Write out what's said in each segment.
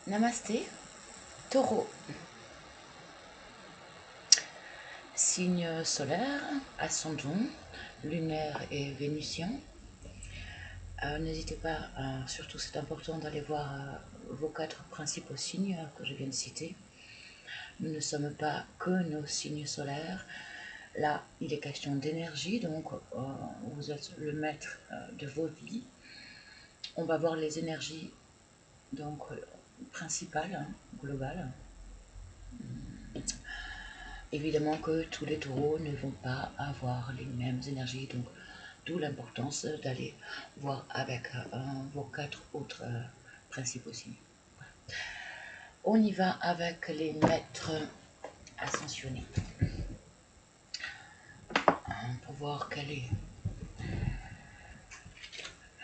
Namasté, Taureau. Signe solaire, ascendant, lunaire et vénitien. N'hésitez pas, surtout c'est important d'aller voir vos 4 principaux signes que je viens de citer. Nous ne sommes pas que nos signes solaires. Là, il est question d'énergie, donc vous êtes le maître de vos vies. On va voir les énergies donc principales, globales. Évidemment que tous les taureaux ne vont pas avoir les mêmes énergies, donc d'où l'importance d'aller voir avec vos 4 autres principaux signes. Voilà. On y va avec les maîtres ascensionnés. Pour voir quel est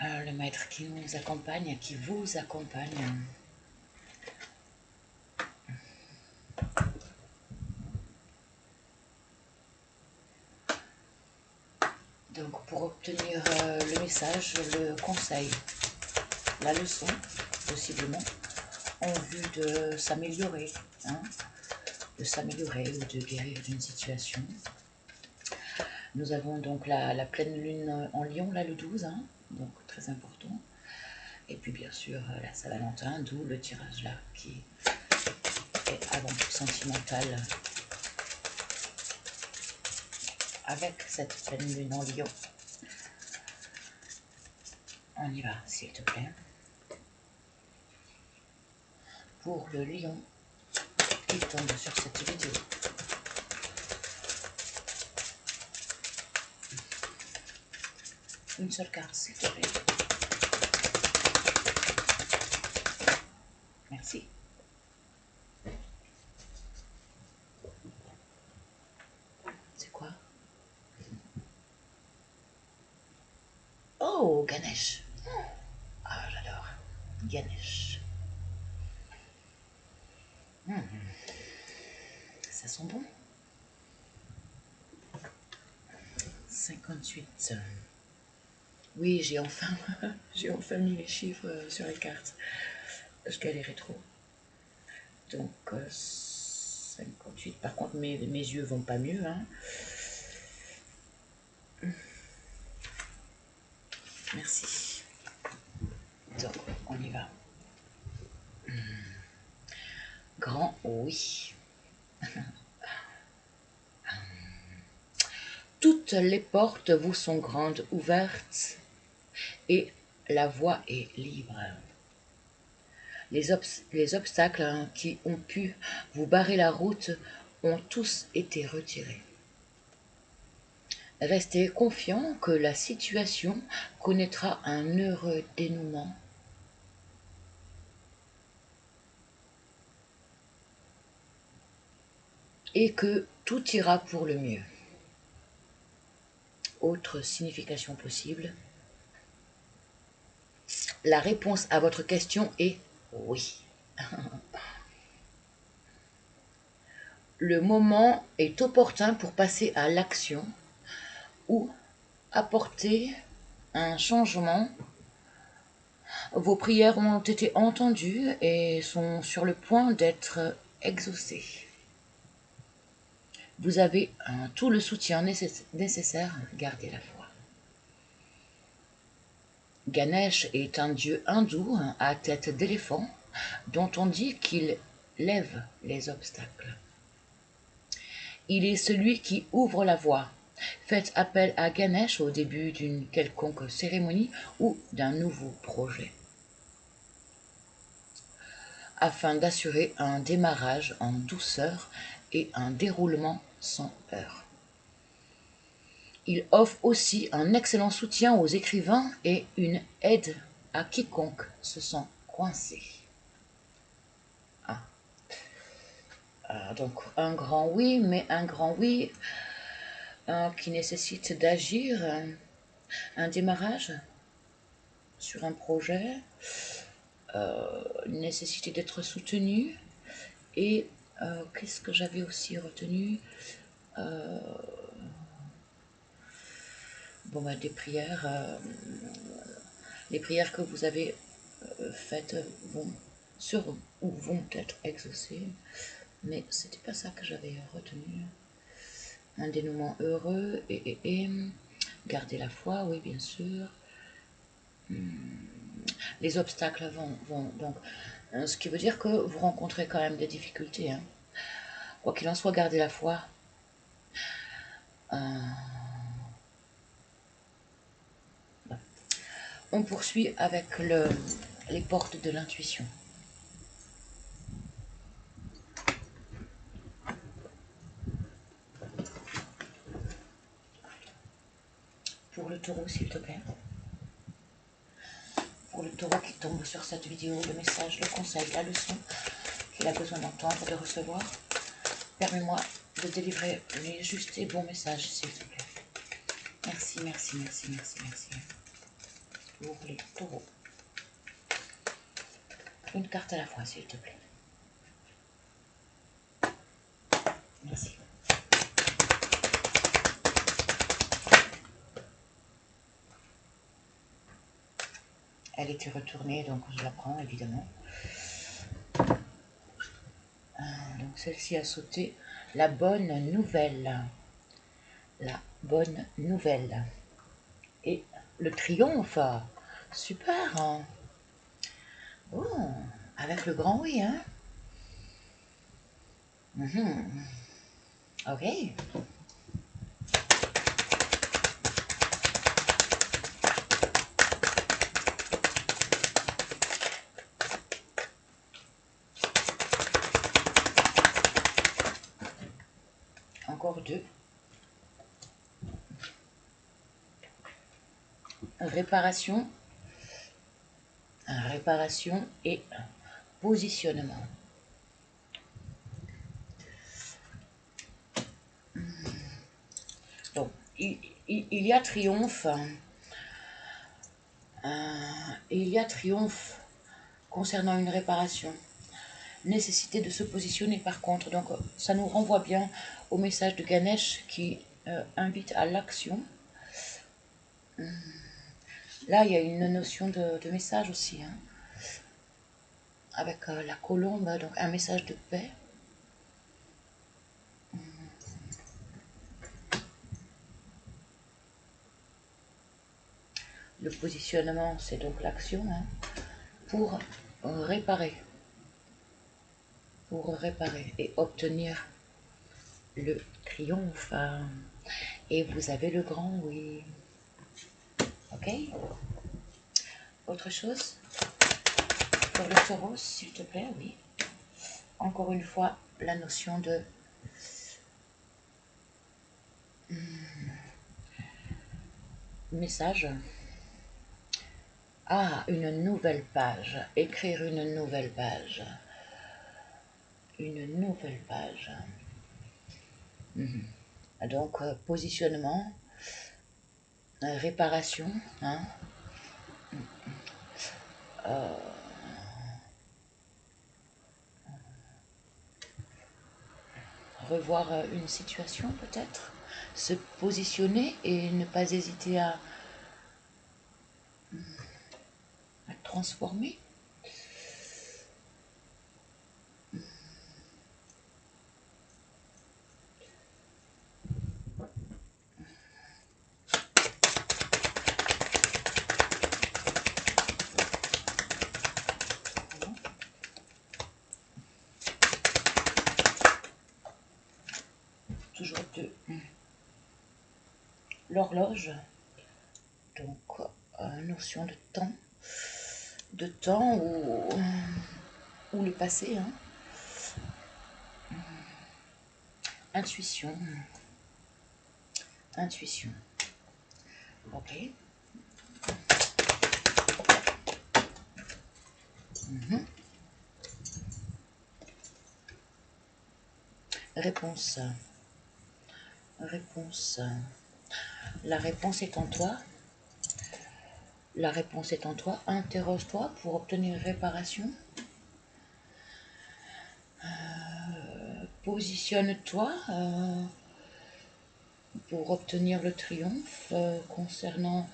le maître qui nous accompagne, qui vous accompagne. Donc pour obtenir le message, le conseil, la leçon, possiblement, en vue de s'améliorer, de s'améliorer ou de guérir d'une situation. Nous avons donc la pleine lune en Lion, là le 12, donc très important. Et puis bien sûr la Saint-Valentin, d'où le tirage là, qui est avant tout sentimental. Avec cette pleine lune en Lion. On y va, s'il te plaît. Pour le lion qui tombe sur cette vidéo. Une seule carte, s'il te plaît. Merci. C'est quoi? Oh, Ganesh. Ah, j'adore. Ganesh. Ça sent bon. 58. Oui, j'ai enfin, mis les chiffres sur les cartes. Je galérais trop. Donc, 58. Par contre, mes yeux vont pas mieux. Merci. Donc, on y va. Grand oui. Toutes les portes vous sont grandes ouvertes et la voie est libre. Les obstacles qui ont pu vous barrer la route ont tous été retirés. Restez confiant que la situation connaîtra un heureux dénouement. Et que tout ira pour le mieux. Autre signification possible. La réponse à votre question est oui. Le moment est opportun pour passer à l'action ou apporter un changement. Vos prières ont été entendues et sont sur le point d'être exaucées. Vous avez tout le soutien nécessaire, gardez la foi. Ganesh est un dieu hindou à tête d'éléphant dont on dit qu'il lève les obstacles. Il est celui qui ouvre la voie. Faites appel à Ganesh au début d'une quelconque cérémonie ou d'un nouveau projet, afin d'assurer un démarrage en douceur et un déroulement sans heurts. Il offre aussi un excellent soutien aux écrivains et une aide à quiconque se sent coincé. Donc un grand oui, mais un grand oui qui nécessite d'agir, un démarrage sur un projet, une nécessité d'être soutenu. Et qu'est-ce que j'avais aussi retenu? Des prières. Les prières que vous avez faites vont seront ou vont être exaucés. Mais c'était pas ça que j'avais retenu. Un dénouement heureux et garder la foi, oui, bien sûr. Les obstacles vont donc, ce qui veut dire que vous rencontrez quand même des difficultés. Hein. Quoi qu'il en soit, gardez la foi. On poursuit avec les portes de l'intuition. Pour le taureau, s'il te plaît. Pour le taureau qui tombe sur cette vidéo, le message, le conseil, la leçon qu'il a besoin d'entendre, de recevoir. Permets-moi de délivrer les justes et bons messages, s'il te plaît. Merci, merci, merci, merci, merci. Pour les taureaux. Une carte à la fois, s'il te plaît. Merci. Elle était retournée, donc je la prends, évidemment. Donc celle-ci a sauté. La bonne nouvelle. La bonne nouvelle. Et le triomphe. Super. Hein. Bon, avec le grand oui, hein. Ok. Encore deux. Réparation. Réparation et positionnement. Bon, il y a triomphe. Il y a triomphe concernant une réparation. Nécessité de se positionner par contre. Donc ça nous renvoie bien au message de Ganesh qui invite à l'action. Là, il y a une notion de message aussi. Hein, avec la colombe, donc un message de paix. Le positionnement, c'est donc l'action hein, pour réparer. Pour réparer et obtenir le triomphe. Et vous avez le grand oui. Ok. Autre chose pour le taureau, s'il te plaît, oui. Encore une fois, la notion de message. Ah, une nouvelle page. Écrire une nouvelle page. Une nouvelle page. Donc, positionnement, réparation. Hein. Revoir une situation peut-être. Se positionner et ne pas hésiter à transformer. Toujours deux. L'horloge, donc notion de temps ou le passé. Hein. Intuition. Intuition. Ok. Réponse. Réponse. La réponse est en toi. La réponse est en toi. Interroge-toi pour obtenir réparation. Positionne-toi pour obtenir le triomphe concernant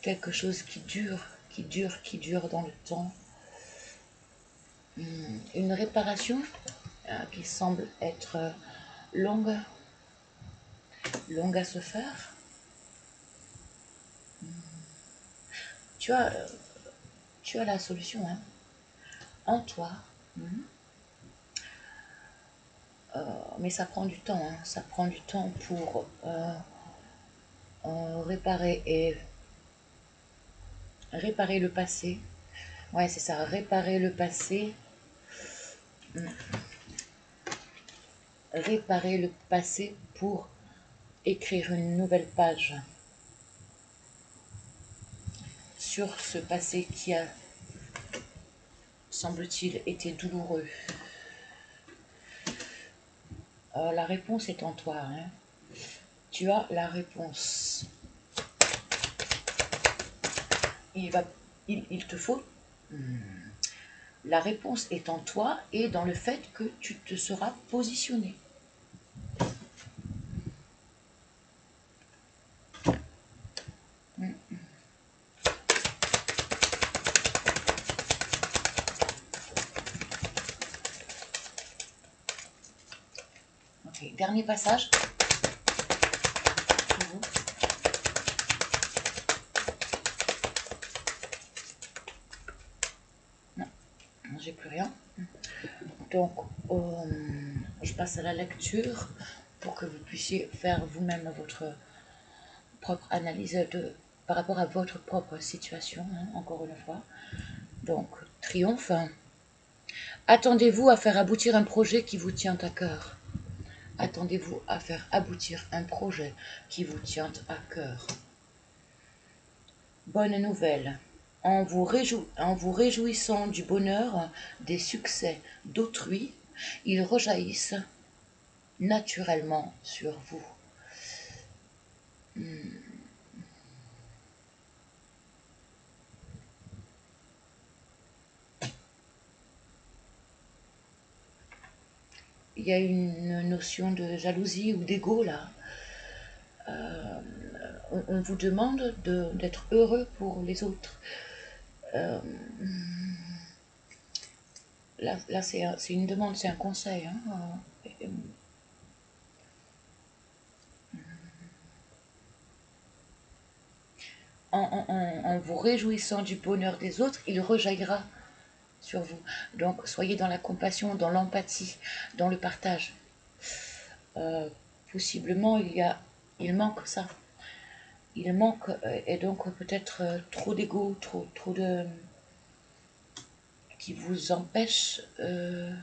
quelque chose qui dure dans le temps. une réparation qui semble être longue à se faire. Tu as la solution hein, en toi. Mais ça prend du temps. Hein. Ça prend du temps pour réparer le passé. Ouais, c'est ça, réparer le passé. Réparer le passé pour écrire une nouvelle page sur ce passé qui a, semble-t-il, été douloureux. La réponse est en toi. Hein. Tu as la réponse. Il te faut... La réponse est en toi et dans le fait que tu te seras positionné. Ok, dernier passage. Non, j'ai plus rien. Donc, je passe à la lecture pour que vous puissiez faire vous-même votre propre analyse par rapport à votre propre situation, hein, encore une fois. Donc, triomphe. Attendez-vous à faire aboutir un projet qui vous tient à cœur. Attendez-vous à faire aboutir un projet qui vous tient à cœur. Bonne nouvelle. En vous réjouissant du bonheur, des succès d'autrui, ils rejaillissent naturellement sur vous. Il y a une notion de jalousie ou d'ego là. On vous demande d'être heureux pour les autres. Là c'est une demande, c'est un conseil. Hein. En vous réjouissant du bonheur des autres, il rejaillira sur vous. Donc soyez dans la compassion, dans l'empathie, dans le partage. Possiblement il manque ça. Il manque et donc peut-être trop d'ego, trop de qui vous empêche de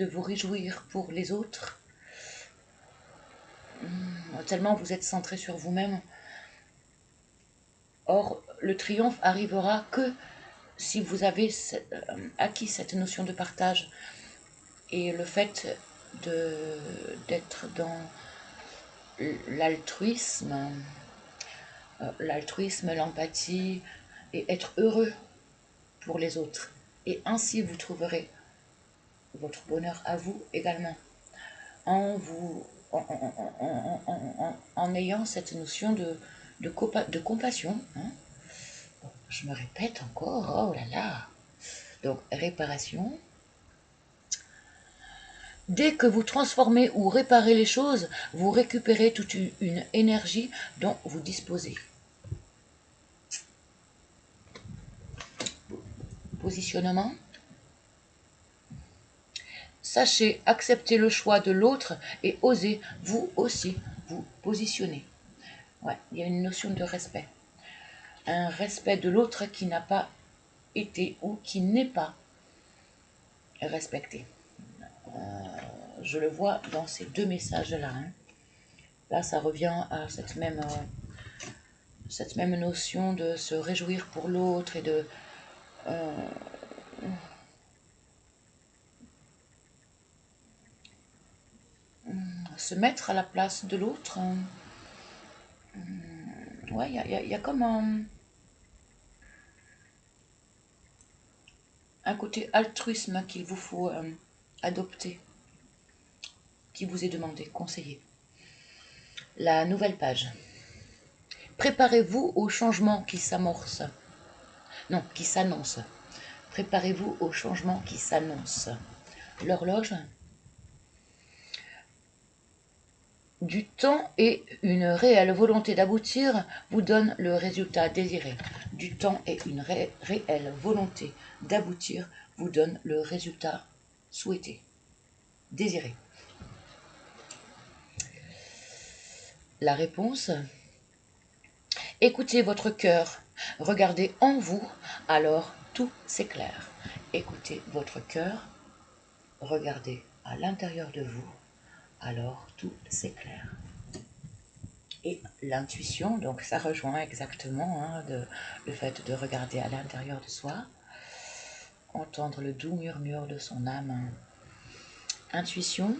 vous réjouir pour les autres. Tellement vous êtes centré sur vous-même. Or, le triomphe arrivera que si vous avez acquis cette notion de partage et le fait d'être dans l'altruisme, l'empathie et être heureux pour les autres. Et ainsi vous trouverez votre bonheur à vous également. En ayant cette notion de compassion. Hein. Je me répète encore, oh là là. Donc, réparation. Dès que vous transformez ou réparez les choses, vous récupérez toute une énergie dont vous disposez. Positionnement. Sachez accepter le choix de l'autre et osez vous aussi vous positionner. Ouais, il y a une notion de respect. Un respect de l'autre qui n'a pas été ou qui n'est pas respecté. Je le vois dans ces deux messages-là. Hein. Là, ça revient à cette même notion de se réjouir pour l'autre et de se mettre à la place de l'autre. Ouais, il y a comme un côté altruisme qu'il vous faut adopter, qui vous est demandé, conseillé. La nouvelle page. Préparez-vous au changement qui s'amorce. Non, qui s'annonce. Préparez-vous au changement qui s'annonce. L'horloge. Du temps et une réelle volonté d'aboutir vous donne le résultat désiré. Du temps et une réelle volonté d'aboutir vous donne le résultat souhaité, désiré. La réponse. Écoutez votre cœur, regardez en vous, alors tout s'éclaire. Écoutez votre cœur, regardez à l'intérieur de vous, alors tout s'éclaire. Et l'intuition, donc ça rejoint exactement le fait de regarder à l'intérieur de soi, entendre le doux murmure de son âme. Intuition.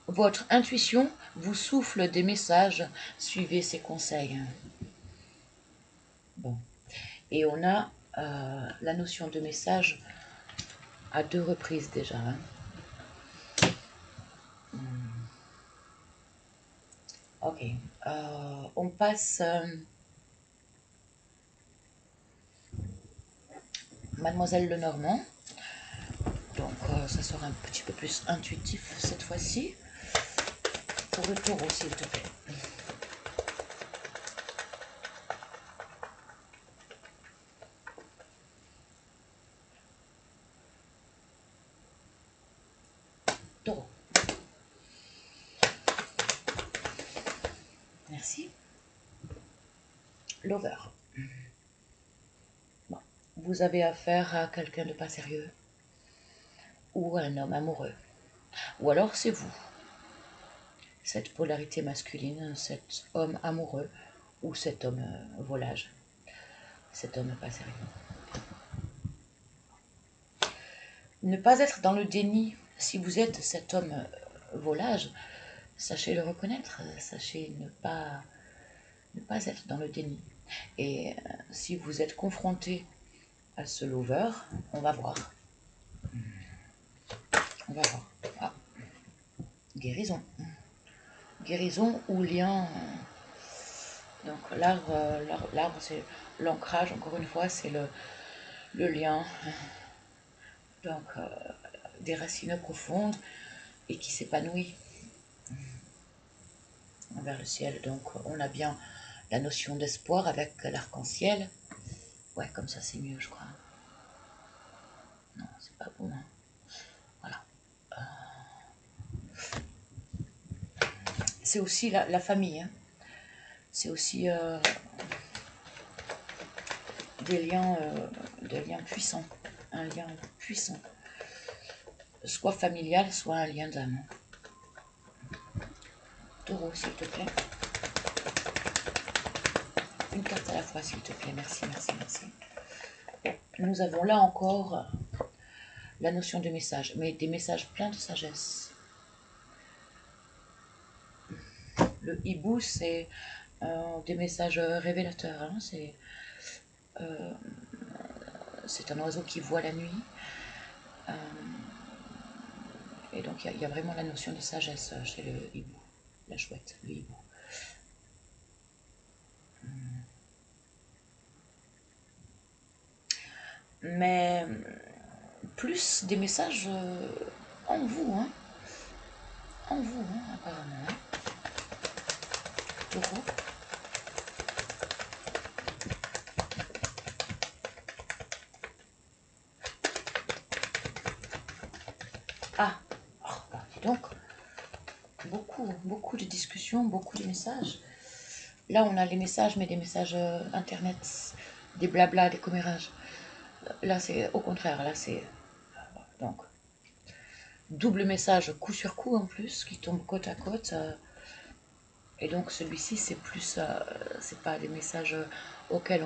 Votre intuition vous souffle des messages, suivez ses conseils. Bon. Et on a la notion de message à 2 reprises déjà. Ok. On passe Mademoiselle Lenormand. Donc ça sera un petit peu plus intuitif cette fois-ci. Pour le taureau, s'il te plaît. Taureau. Merci. Lover. Bon. Vous avez affaire à quelqu'un de pas sérieux. Ou un homme amoureux. Ou alors c'est vous. Cette polarité masculine, cet homme amoureux ou cet homme volage. Cet homme pas sérieux. Ne pas être dans le déni. Si vous êtes cet homme volage, sachez le reconnaître, sachez ne pas être dans le déni. Et si vous êtes confronté à ce lover, on va voir. On va voir. Ah. Guérison. Guérison ou lien. Donc l'arbre c'est l'ancrage, encore une fois, c'est le lien. Donc des racines profondes et qui s'épanouit vers le ciel. Donc on a bien la notion d'espoir avec l'arc-en-ciel. Ouais, comme ça c'est mieux, je crois. Non, c'est pas bon. Hein. Voilà. C'est aussi la famille. Hein. C'est aussi des liens puissants. Un lien puissant. Soit familial, soit un lien d'âme. Taureau, s'il te plaît. Une carte à la fois, s'il te plaît. Merci, merci, merci. Nous avons là encore la notion de message, mais des messages pleins de sagesse. Le hibou, c'est des messages révélateurs. Hein, c'est un oiseau qui voit la nuit. Et donc, il y a vraiment la notion de sagesse chez le hibou. La chouette, le hibou. Mais plus des messages en vous, hein. En vous, hein, apparemment. Hein. Taureau. Ah, oh, bah, dis donc, beaucoup de discussions, beaucoup de messages. Là, on a les messages, mais des messages internet, des blabla, des commérages. Là, c'est au contraire, là, c'est donc double message coup sur coup en plus, qui tombe côte à côte. Et donc, celui-ci, c'est plus, c'est pas des messages auxquels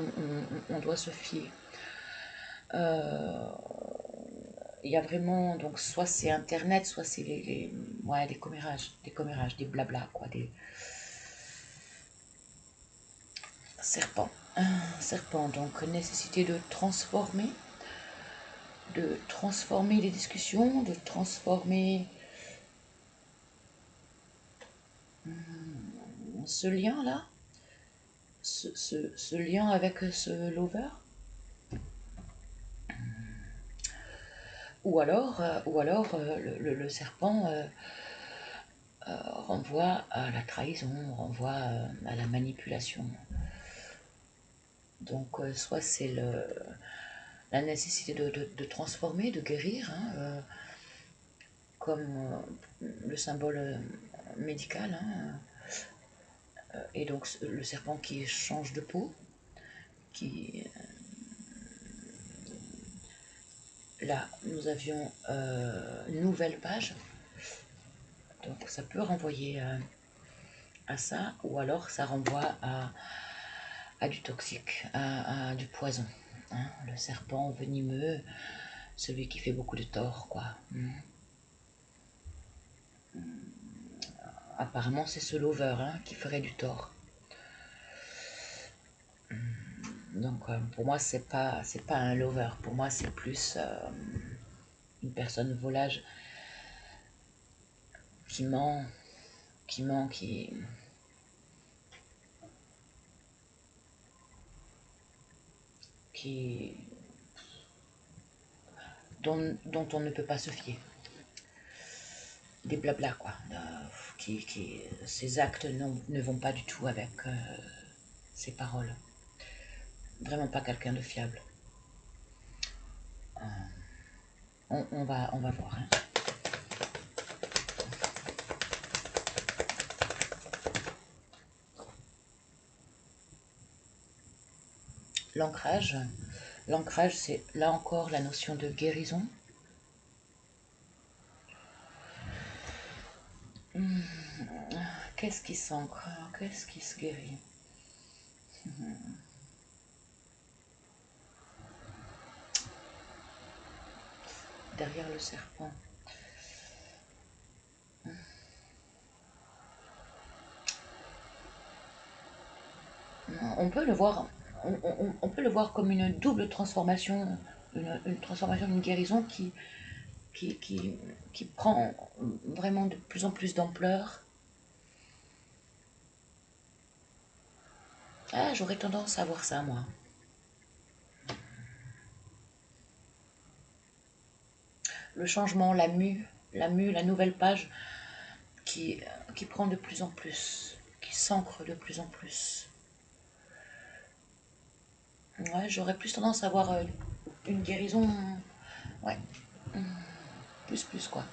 on doit se fier. Il y a vraiment, donc, soit c'est internet, soit c'est ouais, des commérages, des blabla, quoi, des serpents. Serpent, donc nécessité de transformer les discussions, de transformer ce lien-là, ce lien avec ce lover. le serpent renvoie à la trahison, renvoie à la manipulation. Donc soit c'est la nécessité de transformer, de guérir, hein, comme le symbole médical, hein, et donc le serpent qui change de peau, qui là nous avions une nouvelle page, donc ça peut renvoyer à ça, ou alors ça renvoie à du toxique, à du poison, hein, le serpent venimeux, celui qui fait beaucoup de tort, quoi. Apparemment c'est ce lover, hein, qui ferait du tort. Donc pour moi c'est pas un lover, pour moi c'est plus une personne volage qui ment, qui dont on ne peut pas se fier. Des blabla, quoi, ces actes ne vont pas du tout avec ses paroles. Vraiment pas quelqu'un de fiable. On va voir, hein. L'ancrage, c'est là encore la notion de guérison. Qu'est-ce qui s'ancre? Qu'est-ce qui se guérit? Derrière le serpent. On peut le voir, on peut le voir comme une double transformation, une transformation, une guérison qui prend vraiment de plus en plus d'ampleur. Ah, j'aurais tendance à voir ça, moi. Le changement, la nouvelle page qui prend de plus en plus, qui s'ancre de plus en plus. Ouais, j'aurais plus tendance à voir une guérison, ouais, plus quoi,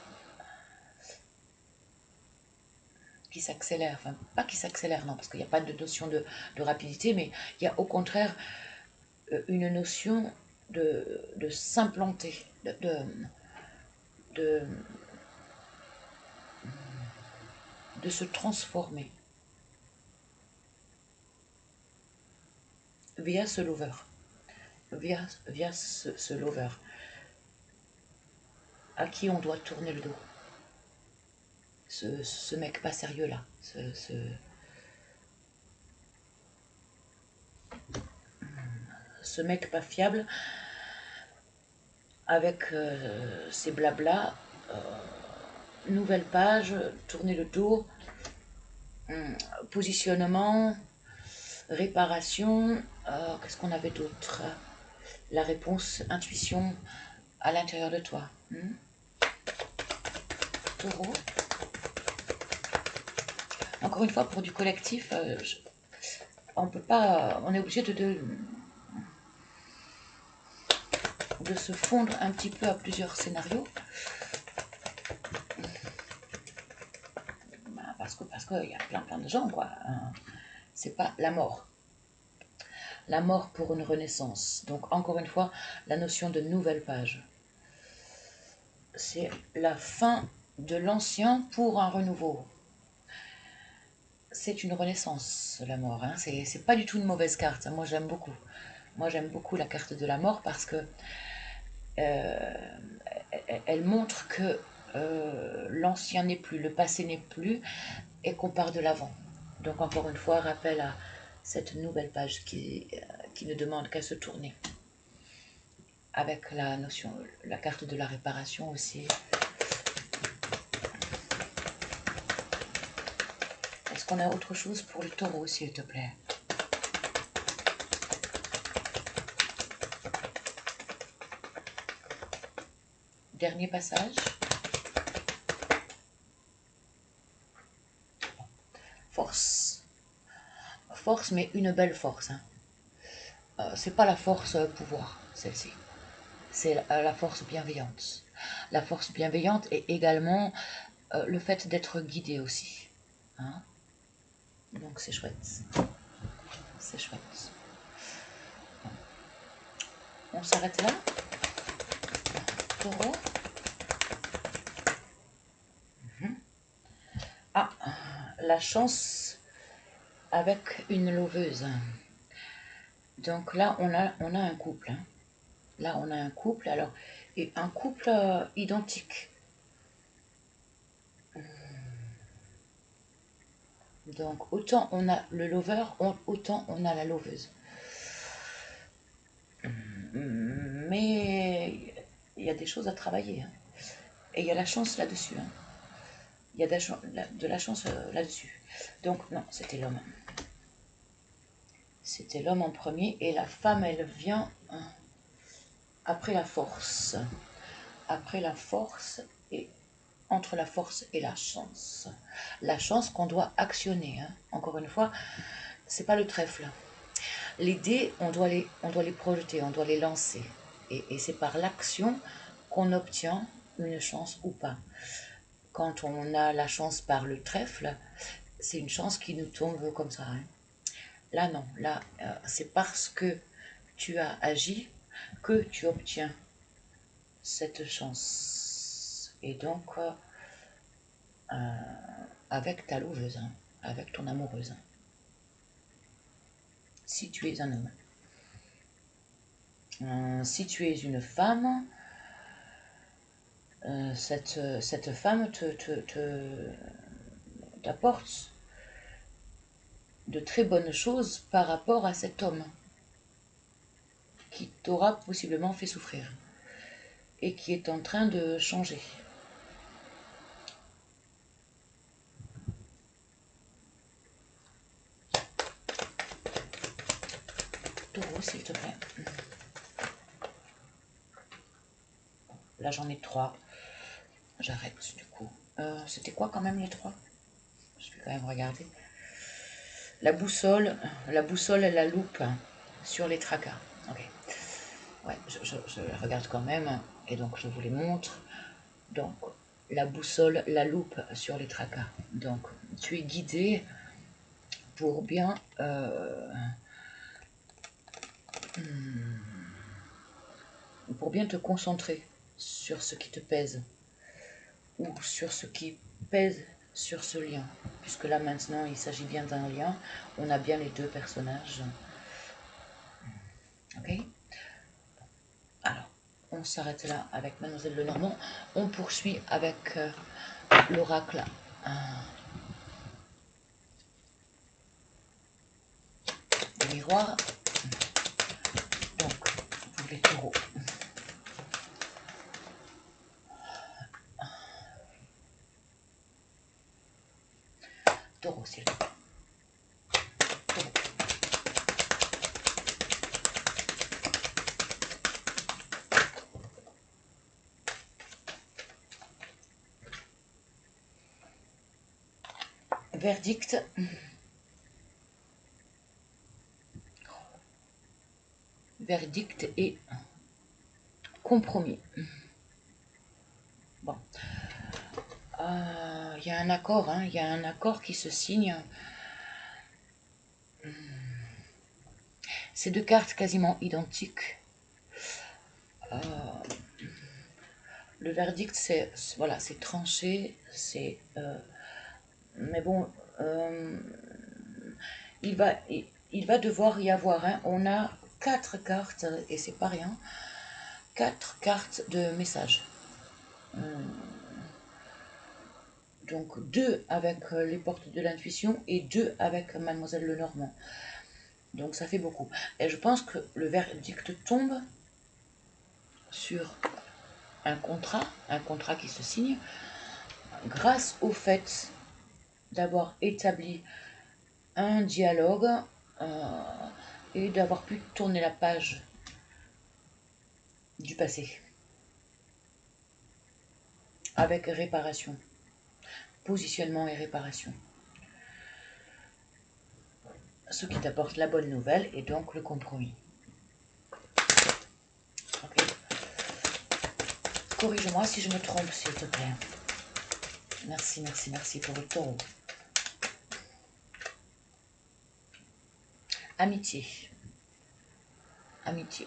qui s'accélère, enfin pas qui s'accélère, non, parce qu'il n'y a pas de notion de rapidité, mais il y a au contraire une notion de s'implanter, de, de se transformer via ce lover, via ce lover à qui on doit tourner le dos. Ce mec pas sérieux là, ce mec pas fiable avec ses blabla, nouvelle page, tourner le dos, positionnement, réparation, qu'est-ce qu'on avait d'autre? La réponse, intuition à l'intérieur de toi. Taureau. Encore une fois, pour du collectif, on peut pas, on est obligé de se fondre un petit peu à plusieurs scénarios. Parce qu'il y a plein de gens, quoi. C'est pas la mort. La mort pour une renaissance. Donc, encore une fois, la notion de nouvelle page. C'est la fin de l'ancien pour un renouveau. C'est une renaissance, la mort. Hein. C'est pas du tout une mauvaise carte. Moi, j'aime beaucoup. Moi, j'aime beaucoup la carte de la mort parce que elle montre que l'ancien n'est plus, le passé n'est plus, et qu'on part de l'avant. Donc encore une fois, rappel à cette nouvelle page qui ne demande qu'à se tourner. Avec la notion, la carte de la réparation aussi. Est-ce qu'on a autre chose pour le taureau, s'il te plaît? Dernier passage. Force. Force, mais une belle force. Hein. C'est pas la force pouvoir, celle-ci. C'est la force bienveillante. La force bienveillante est également le fait d'être guidé aussi. Hein. Donc c'est chouette. C'est chouette. On s'arrête là. Taureau. Ah, la chance avec une loveuse. Donc là, on a un couple. Hein. Là, on a un couple. Alors, et un couple identique. Donc, autant on a le lover, autant on a la loveuse. Mais il y a des choses à travailler. Hein. Et il y a la chance là-dessus. Hein. Il y a de la chance là-dessus. Donc, non, c'était l'homme. C'était l'homme en premier. Et la femme, elle vient après la force. Après la force et entre la force et la chance. La chance qu'on doit actionner. Hein. Encore une fois, c'est pas le trèfle. Les dés, on doit les projeter, on doit les lancer. Et c'est par l'action qu'on obtient une chance ou pas. Quand on a la chance par le trèfle, c'est une chance qui nous tombe comme ça. Hein. Là, non. Là, c'est parce que tu as agi que tu obtiens cette chance. Et donc, avec ta louveuse, hein, avec ton amoureuse. Hein. Si tu es un homme. Si tu es une femme, cette femme t'apporte de très bonnes choses par rapport à cet homme qui t'aura possiblement fait souffrir et qui est en train de changer. Taureau, s'il te plaît. Là, j'en ai 3. J'arrête du coup. C'était quoi quand même les 3? Je vais quand même regarder. La boussole et la loupe sur les tracas. Ok. Ouais, je regarde quand même et donc je vous les montre. Donc, la boussole, la loupe sur les tracas. Donc, tu es guidé pour bien te concentrer sur ce qui te pèse ou sur ce qui pèse sur ce lien. Puisque là maintenant, il s'agit bien d'un lien. On a bien les deux personnages. Ok. Alors, on s'arrête là avec Mademoiselle Lenormand. On poursuit avec l'oracle. Le miroir. Donc, pour les taureaux. Taureau, s'il vous plaît. Taureau. Verdict. Verdict et compromis. Bon. Il y a un accord, hein, il y a un accord qui se signe. Ces deux cartes quasiment identiques. Le verdict, c'est voilà, c'est tranché, c'est mais bon, il va devoir y avoir. Hein, on a 4 cartes et c'est pas rien. 4 cartes de message. Donc 2 avec les portes de l'intuition et 2 avec Mademoiselle Lenormand. Donc ça fait beaucoup. Et je pense que le verdict tombe sur un contrat qui se signe grâce au fait d'avoir établi un dialogue et d'avoir pu tourner la page du passé. avec réparation. Positionnement et réparation. Ce qui t'apporte la bonne nouvelle et donc le compromis. Okay. Corrige-moi si je me trompe, s'il te plaît. Merci, merci, merci pour le taureau. Amitié. Amitié.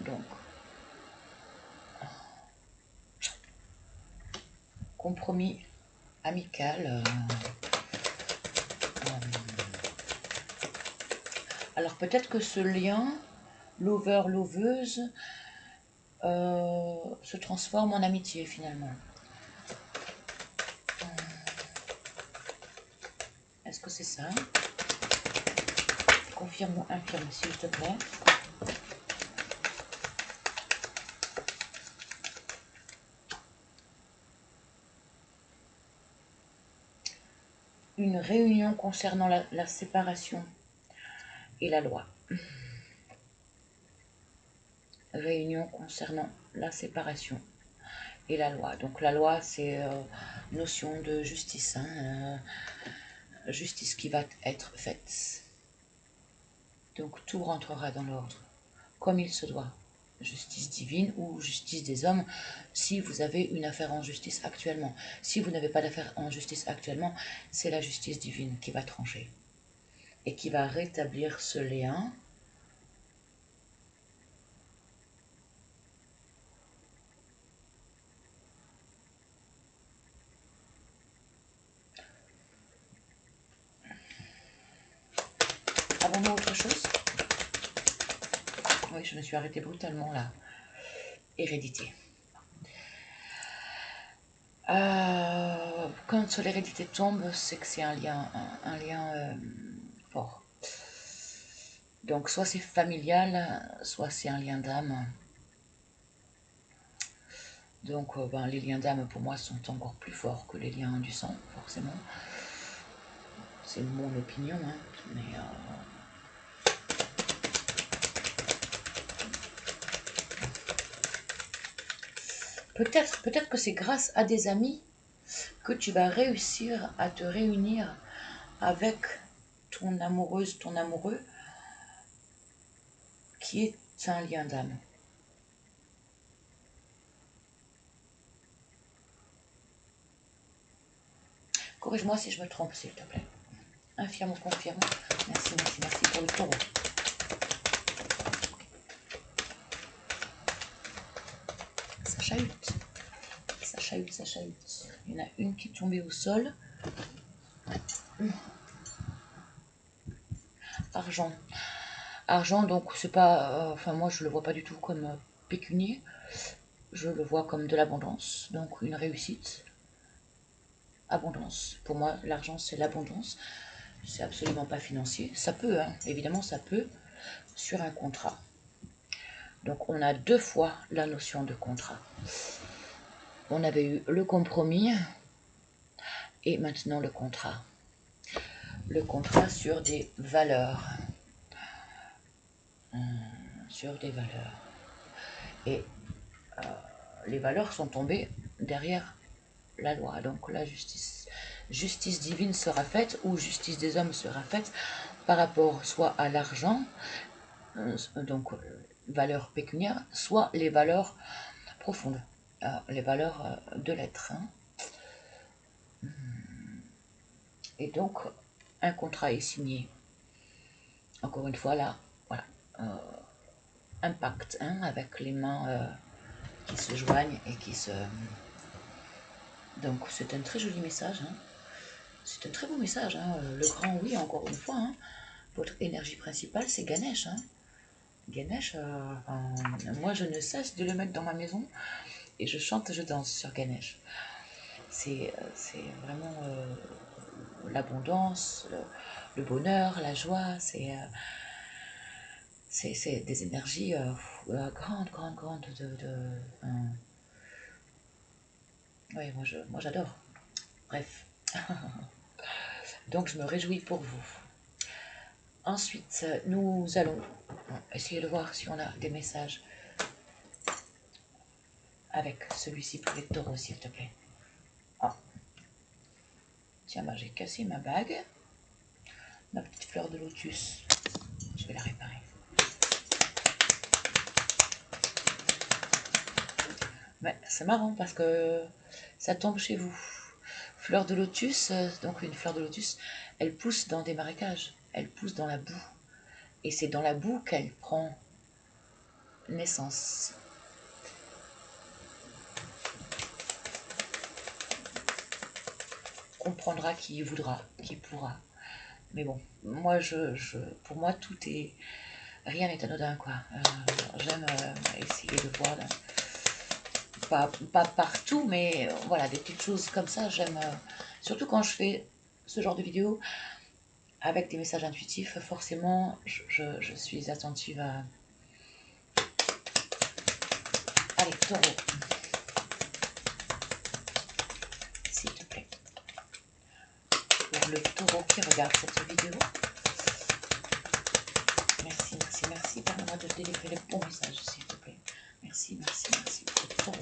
Donc, compromis amical. Alors peut-être que ce lien, lover-loveuse, se transforme en amitié finalement. Est-ce que c'est ça? Confirme ou infirme, s'il te plaît. Une réunion concernant la séparation et la loi. Réunion concernant la séparation et la loi. Donc la loi, c'est notion de justice, hein, justice qui va être faite. Donc tout rentrera dans l'ordre, comme il se doit. Justice divine ou justice des hommes, si vous avez une affaire en justice actuellement. Si vous n'avez pas d'affaire en justice actuellement, c'est la justice divine qui va trancher et qui va rétablir ce lien. Avons-nous autre chose? Oui, je me suis arrêtée brutalement là. Hérédité. Quand l'hérédité tombe, c'est que c'est un lien fort. Donc soit c'est familial, soit c'est un lien d'âme. Donc les liens d'âme pour moi sont encore plus forts que les liens du sang, forcément. C'est mon opinion, hein, mais peut-être que c'est grâce à des amis que tu vas réussir à te réunir avec ton amoureuse, ton amoureux, qui est un lien d'âme. Corrige-moi si je me trompe, s'il te plaît. Infirme ou confirme. Merci, merci, merci pour le taureau. Ça chahute. Ça chahute, ça chahute. Il y en a une qui est tombée au sol. Argent. Argent, donc c'est pas... enfin moi je le vois pas du tout comme pécunier. Je le vois comme de l'abondance. Donc une réussite. Abondance. Pour moi, l'argent, c'est l'abondance. C'est absolument pas financier. Ça peut, hein, évidemment, ça peut, sur un contrat. Donc, on a deux fois la notion de contrat. On avait eu le compromis et maintenant le contrat. Le contrat sur des valeurs. Sur des valeurs. Et les valeurs sont tombées derrière la loi. Donc, la justice divine sera faite ou justice des hommes sera faite par rapport soit à l'argent, donc valeurs pécuniaires, soit les valeurs profondes, les valeurs de l'être. Hein. Et donc, un contrat est signé. Encore une fois, là, voilà, un pacte, hein, avec les mains qui se joignent et qui se... Donc, c'est un très joli message. Hein. C'est un très beau message. Hein. Le grand oui, encore une fois. Hein. Votre énergie principale, c'est Ganesh. Hein. Ganesh, moi, je ne cesse de le mettre dans ma maison et je chante et je danse sur Ganesh. C'est vraiment l'abondance, le bonheur, la joie, c'est des énergies grandes. Oui, moi j'adore. Bref. Donc je me réjouis pour vous. Ensuite, nous allons essayer de voir si on a des messages. avec celui-ci pour les taureaux, s'il te plaît. Ah. Tiens, bah, j'ai cassé ma bague. Ma petite fleur de lotus. Je vais la réparer. Ouais, c'est marrant parce que ça tombe chez vous. Fleur de lotus, donc une fleur de lotus, elle pousse dans des marécages. Elle pousse dans la boue. Et c'est dans la boue qu'elle prend naissance. Comprendra qui voudra, qui pourra. Mais bon, moi, pour moi, tout est... Rien n'est anodin, quoi. J'aime essayer de voir... Pas partout, mais voilà, des petites choses comme ça, j'aime... surtout quand je fais ce genre de vidéo avec des messages intuitifs, forcément, je suis attentive à... Allez, taureau. S'il te plaît. Pour le taureau qui regarde cette vidéo. Merci, merci, merci. Permets-moi de délivrer les bons messages, s'il te plaît. Merci, merci, merci pour le taureau.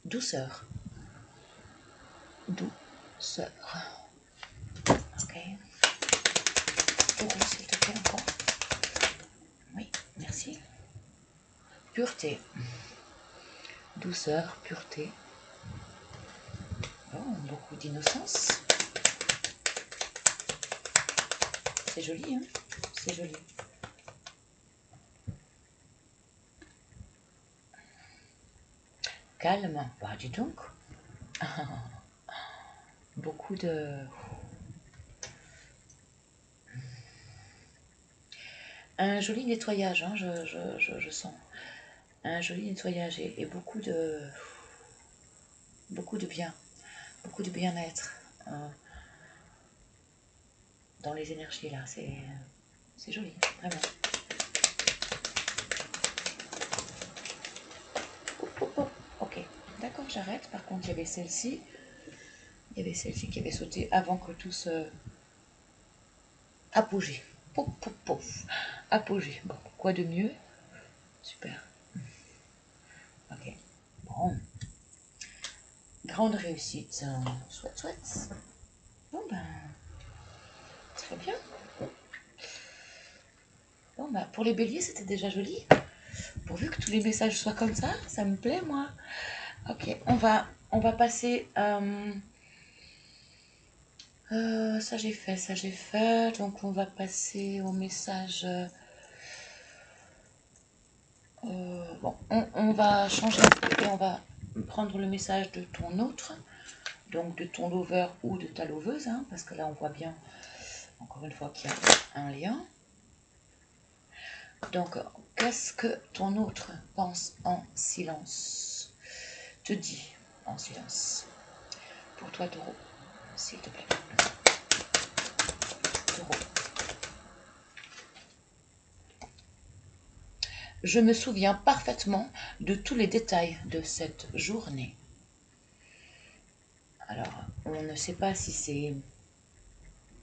Douceur. Douceur. Ok. Taureau, s'il te plaît, encore. Oui, merci. Pureté. Douceur, pureté. Oh, beaucoup d'innocence. C'est joli, hein? C'est joli. Calme. Bah, dis donc. Beaucoup de... Un joli nettoyage, hein, je sens. Un joli nettoyage et beaucoup de bien. Beaucoup de bien-être. Dans les énergies, là. C'est joli, vraiment. Ok, d'accord, j'arrête. Par contre, il y avait celle-ci. Il y avait celle-ci qui avait sauté avant que tout se... Apogée. Pouf, pouf, pouf. Apogée. Bon, quoi de mieux? Super. Ok. Bon. Grande réussite. Chouette, chouette. Bon, ben... Très bien. Bon, ben, pour les béliers, c'était déjà joli. Pourvu que tous les messages soient comme ça me plaît, moi. Ok, on va passer... ça j'ai fait. Donc on va passer au message... bon, on va changer un peu et on va prendre le message de ton autre, donc de ton lover ou de ta loveuse, hein, parce que là on voit bien, encore une fois, qu'il y a un lien. Donc, qu'est-ce que ton autre pense en silence, te dit en silence? Pour toi, taureau, s'il te plaît. Taureau. Je me souviens parfaitement de tous les détails de cette journée. Alors, on ne sait pas si c'est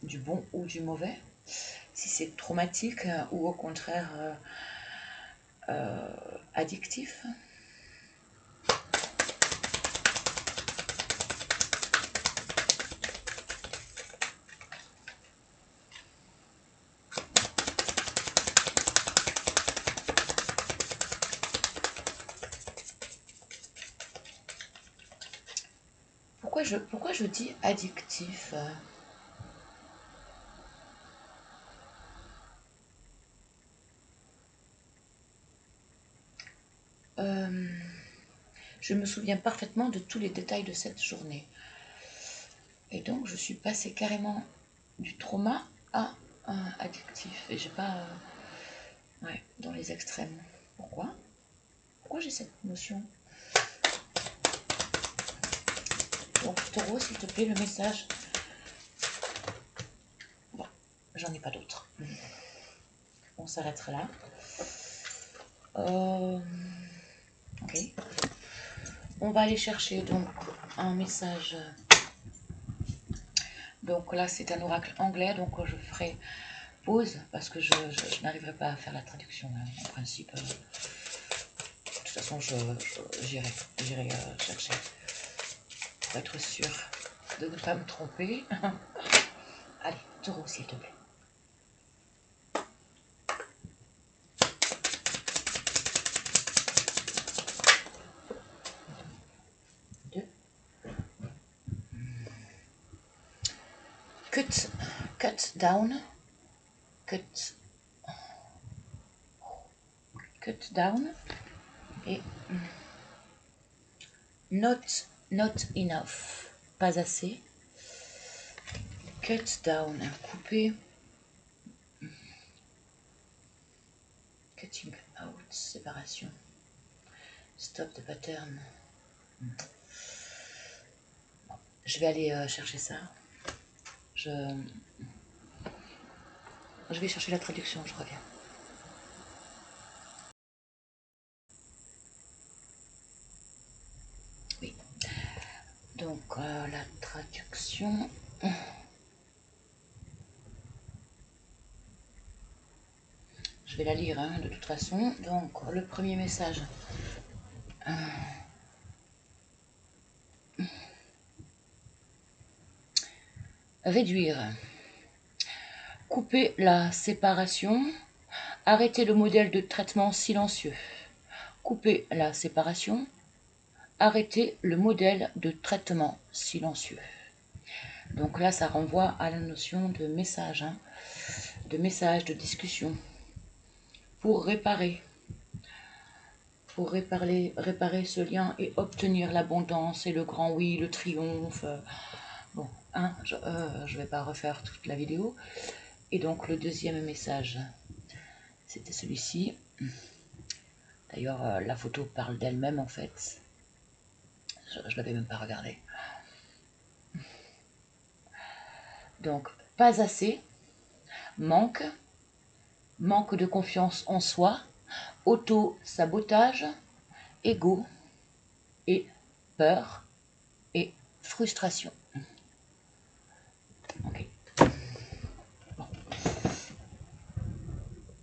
du bon ou du mauvais, si c'est traumatique ou au contraire addictif. Pourquoi je dis addictif? Je me souviens parfaitement de tous les détails de cette journée. Et donc, je suis passée carrément du trauma à addictif. Et j'ai pas... ouais, dans les extrêmes. Pourquoi? Pourquoi j'ai cette notion? Donc, taureau, s'il te plaît, le message. Bon, j'en ai pas d'autres. On s'arrêtera là. Ok. On va aller chercher donc un message. Donc là, c'est un oracle anglais, donc je ferai pause parce que je n'arriverai pas à faire la traduction. Hein. En principe, de toute façon, j'irai chercher pour être sûr de ne pas me tromper. Allez, taureau, s'il te plaît. Cut down, cut down et not enough, pas assez. Cut down, couper. Cutting out, séparation. Stop the pattern. Bon, je vais aller chercher ça. Je vais chercher la traduction, je reviens. Oui. Donc, la traduction... Je vais la lire, hein, de toute façon. Donc, le premier message. Réduire. Couper la séparation. Arrêter le modèle de traitement silencieux. Couper la séparation. Arrêter le modèle de traitement silencieux. Donc là, ça renvoie à la notion de message, hein, de discussion. Pour réparer ce lien et obtenir l'abondance et le grand oui, le triomphe. Bon, hein, je ne vais pas refaire toute la vidéo. Et donc le deuxième message, c'était celui-ci. D'ailleurs, la photo parle d'elle-même en fait. Je ne l'avais même pas regardé. Donc, pas assez, manque de confiance en soi, auto-sabotage, ego et peur et frustration. Ok. Bon.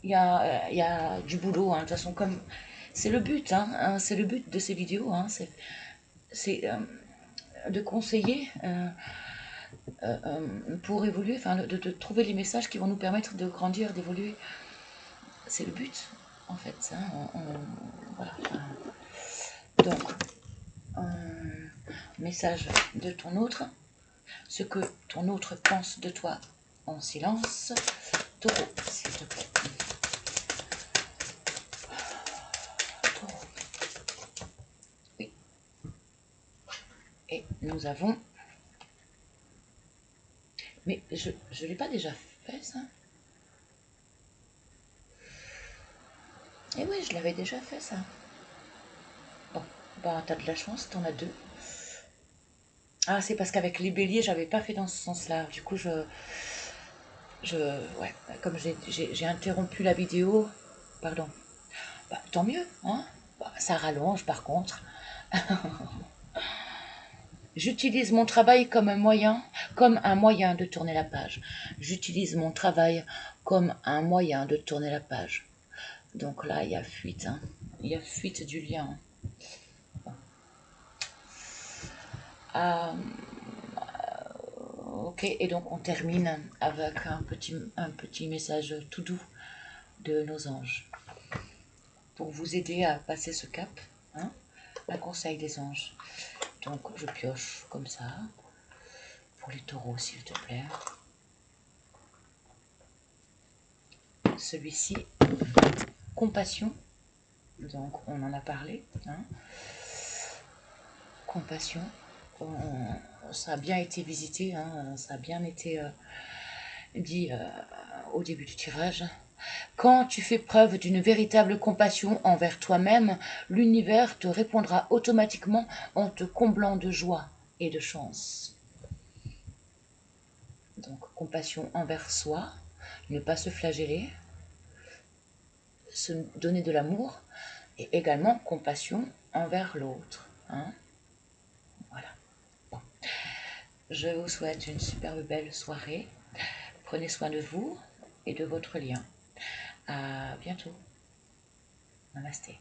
Il y a du boulot, hein, de toute façon, comme c'est le but, hein, c'est le but de ces vidéos, hein, c'est de conseiller pour évoluer, enfin de trouver les messages qui vont nous permettre de grandir, d'évoluer. C'est le but, en fait. Hein, voilà. Donc, message de ton autre, ce que ton autre pense de toi en silence. Taureau, s'il te plaît. Taureau. Oui. Et nous avons... Mais je ne l'ai pas déjà fait, ça? Eh oui, je l'avais déjà fait, ça. Bon, bah t'as de la chance, t'en as deux. Ah, c'est parce qu'avec les béliers, j'avais pas fait dans ce sens-là. Du coup, ouais, comme j'ai interrompu la vidéo, pardon. Bah, tant mieux, hein. Bah, ça rallonge, par contre. J'utilise mon travail comme un moyen de tourner la page. J'utilise mon travail comme un moyen de tourner la page. Donc là, il y a fuite, hein. Il y a fuite du lien. Ok, et donc on termine avec un petit message tout doux de nos anges. Pour vous aider à passer ce cap, hein, un conseil des anges. Donc je pioche comme ça, pour les taureaux s'il te plaît. Celui-ci, compassion, donc on en a parlé, hein. Compassion, ça a bien été visité, hein, ça a bien été dit au début du tirage. Quand tu fais preuve d'une véritable compassion envers toi-même, l'univers te répondra automatiquement en te comblant de joie et de chance. Donc, compassion envers soi, ne pas se flageller, se donner de l'amour, et également compassion envers l'autre. Hein, voilà. Bon. Je vous souhaite une superbe belle soirée. Prenez soin de vous. et de votre lien. À bientôt. Namasté.